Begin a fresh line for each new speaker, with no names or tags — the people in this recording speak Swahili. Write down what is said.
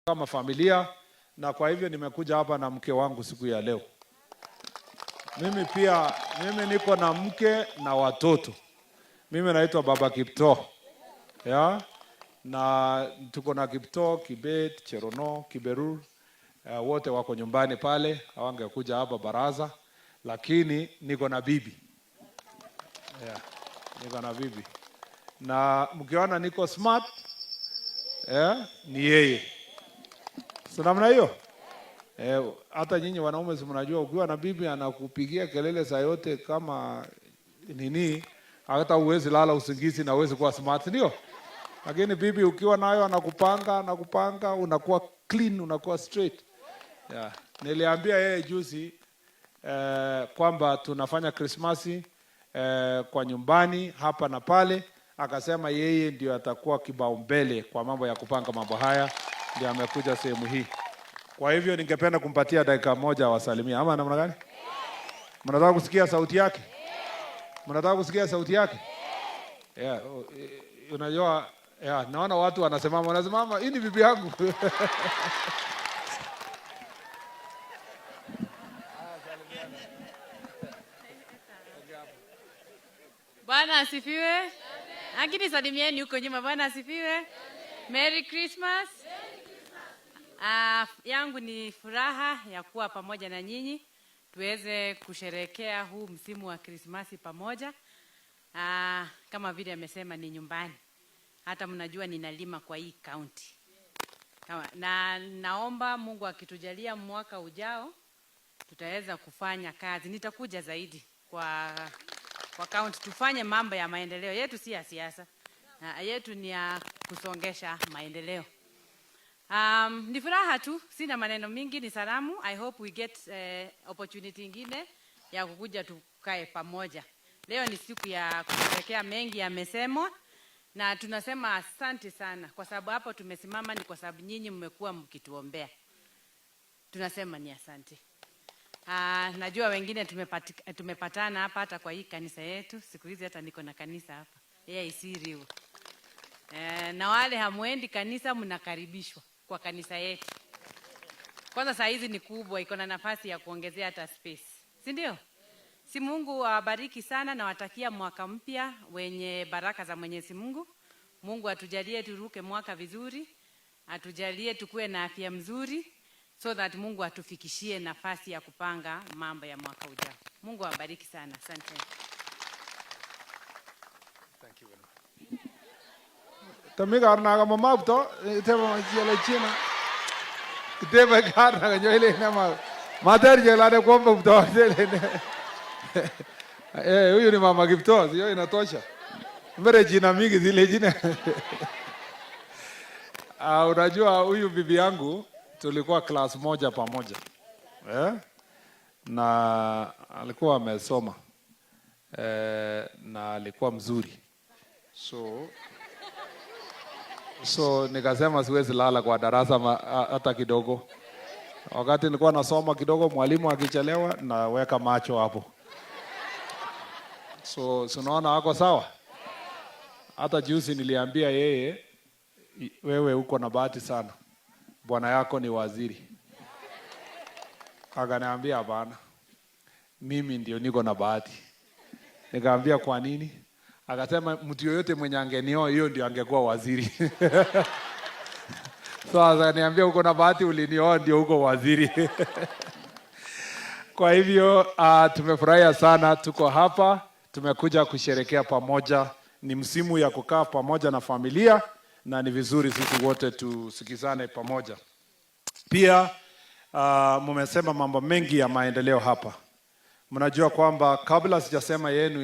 kama familia, na kwa hivyo nimekuja hapa na mke wangu siku ya leo. Mimi niko na mke na watoto. Mimi naitwa Baba Kiptoo. Na tuko na Kiptoo, Kibet, Cherono, Kiberur. Wote wako nyumbani pale, hawangekuja hapa baraza, lakini niko na bibi. Niko na bibi. Na mkiona niko smart, ni yeye. So namna hiyo. Hata nyinyi wanaume si mnajua ukiwa na bibi anakupigia kelele saa yote kama nini, hata uwezi lala usingizi na uwezi kuwa smart, ndio? Lakini bibi ukiwa nayo anakupanga, unakuwa clean, unakuwa straight. Niliambia yeye juzi kwamba tunafanya Krismasi kwa nyumbani hapa na pale, akasema yeye ndio atakuwa kibaumbele kwa mambo ya kupanga mambo haya, ndio amekuja sehemu hii. Kwa hivyo ningependa kumpatia dakika moja wasalimia. Ama namna gani? Mnataka kusikia sauti yake? Mnataka kusikia sauti yake? Unajua, naona watu wanasimama, hii ni bibi yangu.
Bwana asifiwe. Lakini salimieni huko nyuma. Bwana asifiwe. Merry Christmas. Yangu ni furaha ya kuwa pamoja na nyinyi tuweze kusherehekea huu msimu wa Krismasi pamoja. Kama vile amesema ni nyumbani. Hata mnajua ninalima kwa hii county. Na naomba Mungu akitujalia mwaka ujao tutaweza kufanya kazi. Nitakuja zaidi kwa county tufanye mambo ya maendeleo. Yetu si ya siasa. Yetu ni ya kusongesha maendeleo. Ni furaha tu, sina maneno mingi, ni salamu. I hope we get opportunity ingine ya kukuja tukae pamoja. Leo ni siku ya kusherehekea, mengi yamesemwa na tunasema asante sana kwa sababu hapo tumesimama ni kwa sababu nyinyi mmekuwa mkituombea. Tunasema ni asante. Najua wengine tumepatana hapa hata kwa hii kanisa yetu. Siku hizi hata niko na kanisa hapa. Isiriu. Na wale hamwendi kanisa mnakaribishwa kwa kanisa yetu. Kwanza saa hizi ni kubwa, iko na nafasi ya kuongezea hata space. Si ndio? Si Mungu awabariki sana na watakia mwaka mpya wenye baraka za Mwenyezi Mungu. Mungu atujalie turuke mwaka vizuri. Atujalie tukue na afya mzuri so that Mungu atufikishie nafasi ya kupanga mambo ya mwaka ujao. Mungu awabariki sana. Asante.
Thank you very much. Tamiga arnaga mamabto tema jela china itebe karna nyoile nama mater jela de kombo bto huyu ni mama Kiptoo, sio inatosha. Mbele jina mingi zile jina. Unajua huyu bibi yangu tulikuwa class moja pamoja. Na alikuwa amesoma. Na alikuwa mzuri. So nikasema siwezi lala kwa darasa hata kidogo. Wakati nilikuwa nasoma kidogo, mwalimu akichelewa na weka macho hapo. So unaona hako sawa? Hata juzi niliambia yeye, wewe uko na bahati sana. Bwana yako ni waziri. Akaniambia hapana. Mimi ndio niko na bahati. Nikamwambia kwa nini? Akasema mtu yoyote mwenye angenioa hiyo ndio angekuwa waziri. So akaniambia uko na bahati ulinioa ndio uko waziri. Kwa hivyo tumefurahia sana, tuko hapa, tumekuja kusherehekea pamoja. Ni msimu ya kukaa pamoja na familia na ni vizuri sisi wote tusikizane pamoja. Pia mmesema mambo mengi ya maendeleo hapa. Mnajua kwamba kabla sijasema yenu